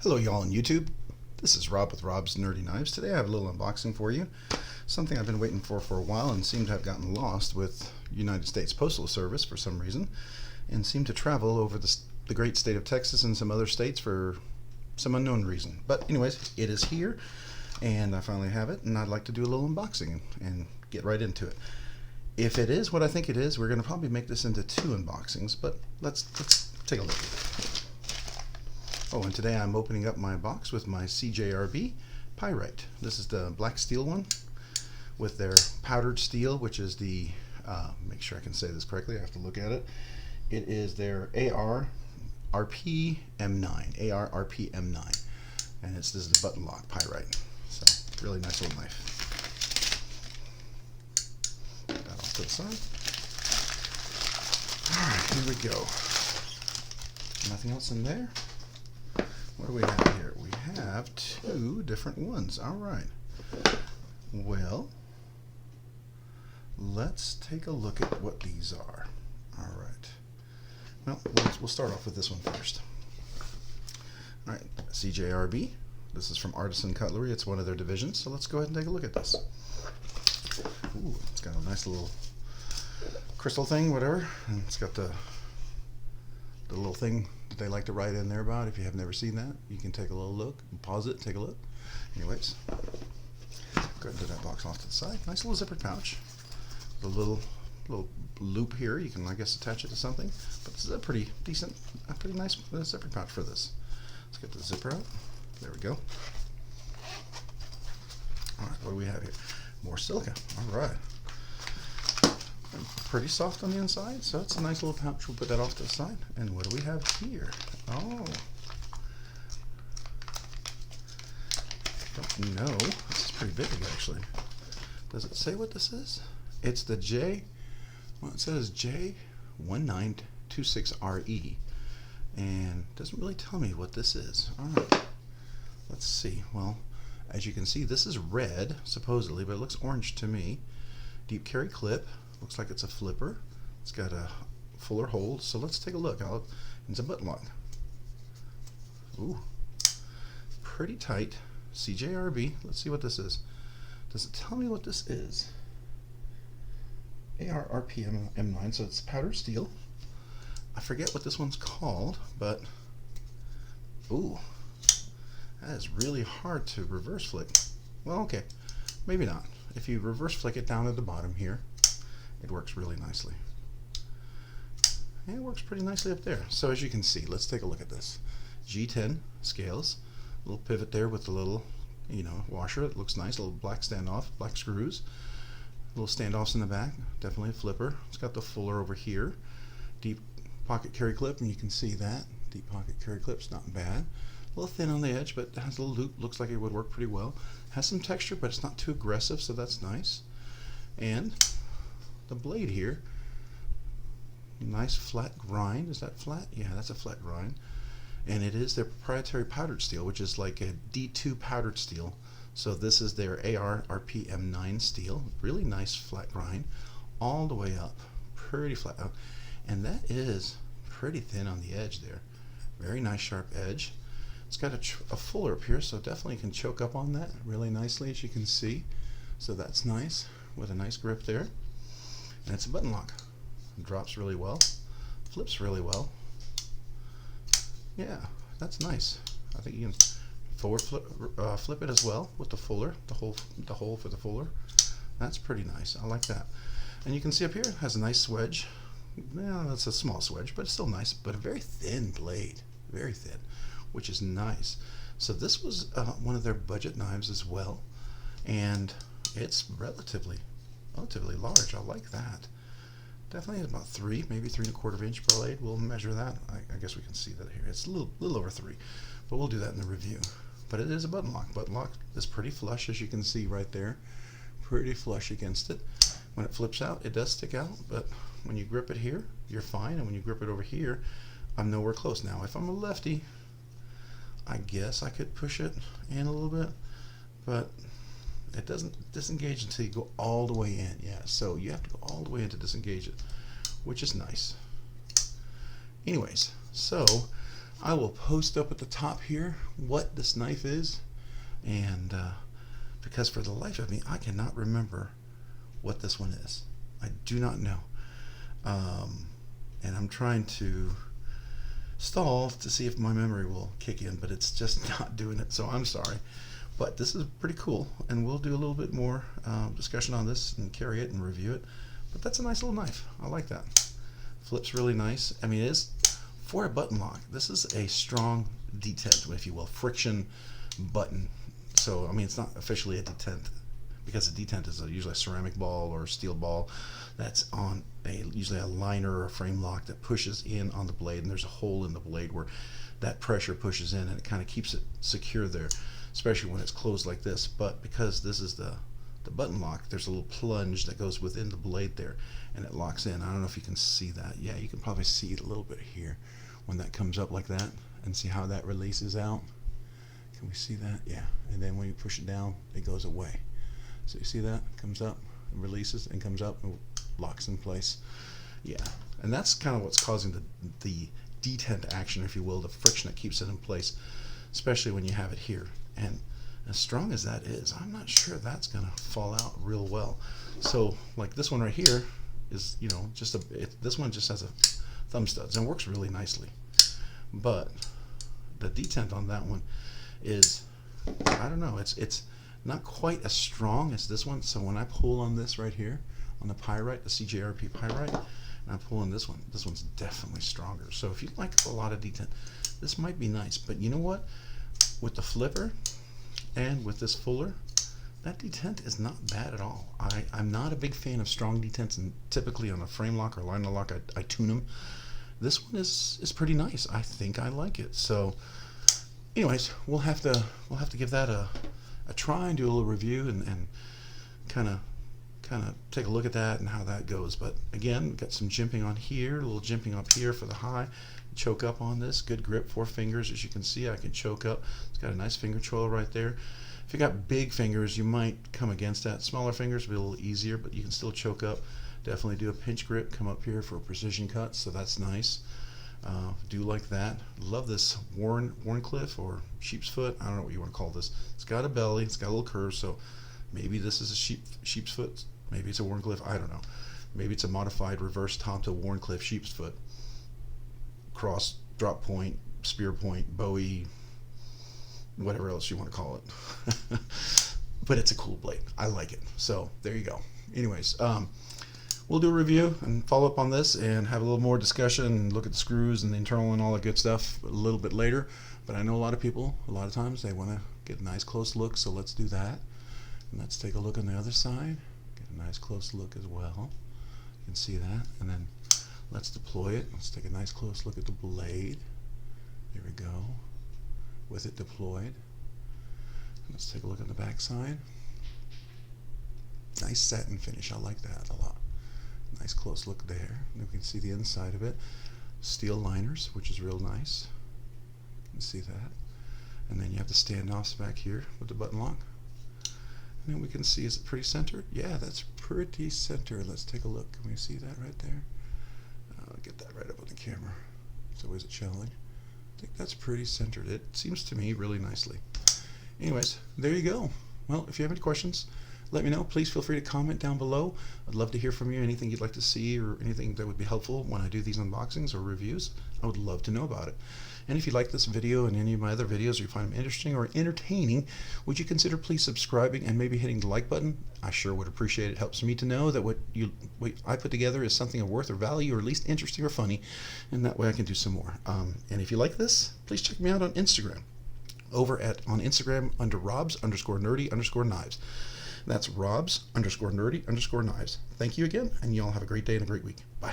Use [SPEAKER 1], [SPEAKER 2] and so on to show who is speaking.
[SPEAKER 1] Hello y'all on YouTube. This is Rob with Rob's Nerdy Knives. Today I have a little unboxing for you. Something I've been waiting for a while and seem to have gotten lost with United States Postal Service for some reason, and seem to travel over the great state of Texas and some other states for some unknown reason. But anyways, it is here and I finally have it, and I'd like to do a little unboxing and get right into it. If it is what I think it is, we're going to probably make this into two unboxings, but let's take a look. Oh, and today I'm opening up my box with my CJRB Pyrite. This is the black steel one with their powdered steel, which is the, make sure I can say this correctly, I have to look at it. It is their AR-RP M9, AR-RP M9. And this is the button lock Pyrite. So, really nice little knife. Put that off to the side. Alright, here we go. Nothing else in there. What do we have here? We have two different ones. All right. Well, let's take a look at what these are. All right. Well, we'll start off with this one first. All right, CJRB. This is from Artisan Cutlery. It's one of their divisions. So let's go ahead and take a look at this. Ooh, it's got a nice little crystal thing, whatever. And it's got the little thing they like to write in there about. If you have never seen that, you can take a little look, pause it, take a look. Anyways, go ahead and put that box off to the side. Nice little zipper pouch. The little loop here, you can, I guess, attach it to something. But this is a pretty decent, a pretty nice zipper pouch for this. Let's get the zipper out. There we go. All right, what do we have here? More silica. All right. Pretty soft on the inside, so it's a nice little pouch. We'll put that off to the side. And what do we have here? Oh, don't know. This is pretty big, actually. Does it say what this is? It's the well, it says J1926RE, and it doesn't really tell me what this is. All right, let's see. Well, as you can see, this is red, supposedly, but it looks orange to me. Deep carry clip. Looks like it's a flipper. It's got a fuller hold, so let's take a look. It's a button lock. Ooh, pretty tight. CJRB. Let's see what this is. Does it tell me what this is? AR-RP M9, so it's powdered steel. I forget what this one's called, but ooh, that is really hard to reverse flick. Well, okay, maybe not. If you reverse flick it down at the bottom here, it works really nicely. And it works pretty nicely up there. So as you can see, let's take a look at this. G-10 scales, a little pivot there with the little, washer. It looks nice, a little black standoff, black screws, little standoffs in the back, definitely a flipper. It's got the fuller over here, deep pocket carry clip, and you can see that. Deep pocket carry clip's not bad. A little thin on the edge, but it has a little loop, looks like it would work pretty well. Has some texture, but it's not too aggressive, so that's nice. And the blade here, nice flat grind. Is that flat? Yeah, that's a flat grind. And it is their proprietary powdered steel, which is like a D2 powdered steel. So this is their AR-RP M9 steel. Really nice flat grind all the way up. Pretty flat. And that is pretty thin on the edge there. Very nice sharp edge. It's got a fuller up here, so definitely can choke up on that really nicely, as you can see. So that's nice, with a nice grip there. And it's a button lock. It drops really well, flips really well. Yeah, that's nice. I think you can forward flip it as well with the fuller, the hole for the fuller. That's pretty nice. I like that. And you can see up here it has a nice swedge. Yeah, that's a small swedge, but it's still nice. But a very thin blade, very thin, which is nice. So this was one of their budget knives as well, and it's relatively large. I like that. Definitely about 3, maybe 3 1/4 inch blade. We'll measure that. I guess we can see that here. It's a little over 3, but we'll do that in the review. But it is a button lock. Button lock is pretty flush, as you can see right there. Pretty flush against it. When it flips out, it does stick out, but when you grip it here, you're fine. And when you grip it over here, I'm nowhere close. Now, if I'm a lefty, I guess I could push it in a little bit, but it doesn't disengage until you go all the way in. Yeah, so you have to go all the way in to disengage it, which is nice. Anyways, so I will post up at the top here what this knife is, and because for the life of me I cannot remember what this one is. I do not know, and I'm trying to stall to see if my memory will kick in, but it's just not doing it, so I'm sorry. But this is pretty cool, and we'll do a little bit more discussion on this and carry it and review it. But that's a nice little knife. I like that. Flips really nice. I mean, it is for a button lock. This is a strong detent, if you will, friction button. So I mean, it's not officially a detent because a detent is usually a ceramic ball or a steel ball that's on usually a liner or a frame lock that pushes in on the blade, and there's a hole in the blade where that pressure pushes in and it kind of keeps it secure there, especially when it's closed like this. But because this is the button lock, there's a little plunge that goes within the blade there and it locks in. I don't know if you can see that. Yeah, you can probably see it a little bit here when that comes up like that, and see how that releases out. Can we see that? Yeah. And then when you push it down, it goes away. So you see that? Comes up and releases and comes up and locks in place. Yeah. And that's kind of what's causing the detent action, if you will, the friction that keeps it in place, especially when you have it here. And as strong as that is, I'm not sure that's going to fall out real well. So like this one right here is, you know, just this one just has a thumb studs and works really nicely. But the detent on that one is, I don't know, it's not quite as strong as this one. So when I pull on this right here, on the pyrite, the CJRB pyrite, and I pull on this one's definitely stronger. So if you like a lot of detent, this might be nice. But you know what? With the flipper and with this fuller, that detent is not bad at all. I'm not a big fan of strong detents, and typically on a frame lock or liner lock, I tune them. This one is pretty nice. I think I like it. So anyways, we'll have to give that a try and do a little review and kind of take a look at that and how that goes. But again, we've got some jimping on here, a little jimping up here for the high. Choke up on this, good grip, 4 fingers. As you can see, I can choke up. It's got a nice finger choil right there. If you got big fingers, you might come against that. Smaller fingers will be a little easier, but you can still choke up. Definitely do a pinch grip, come up here for a precision cut, so that's nice. Do like that. Love this Warncliffe or sheep's foot. I don't know what you want to call this. It's got a belly, it's got a little curve, so maybe this is a sheep's foot. Maybe it's a Warncliffe. I don't know. Maybe it's a modified reverse Tonto Warncliffe sheep's foot. Cross, drop point, spear point, Bowie, whatever else you want to call it. But it's a cool blade. I like it. So there you go. Anyways, we'll do a review and follow up on this and have a little more discussion and look at the screws and the internal and all that good stuff a little bit later. But I know a lot of people, a lot of times they want to get a nice close look, so let's do that. And let's take a look on the other side. Get a nice close look as well. You can see that. And then let's deploy it. Let's take a nice close look at the blade. There we go. With it deployed. Let's take a look on the back side. Nice satin finish. I like that a lot. Nice close look there. And we can see the inside of it. Steel liners, which is real nice. You can see that. And then you have the standoffs back here with the button lock. And then we can see, is it pretty centered? Yeah, that's pretty centered. Let's take a look. Can we see that right there? Get that right up on the camera. It's always a challenge. I think that's pretty centered. It seems to me really nicely. Anyways, there you go. Well, if you have any questions, let me know. Please feel free to comment down below. I'd love to hear from you. Anything you'd like to see or anything that would be helpful when I do these unboxings or reviews, I would love to know about it. And if you like this video and any of my other videos, or you find them interesting or entertaining, would you consider please subscribing and maybe hitting the like button? I sure would appreciate it. It helps me to know that what I put together is something of worth or value, or at least interesting or funny, and that way I can do some more. And if you like this, please check me out on Instagram. On Instagram under Robs_nerdy_knives. That's Robs_nerdy_knives. Thank you again, and you all have a great day and a great week. Bye.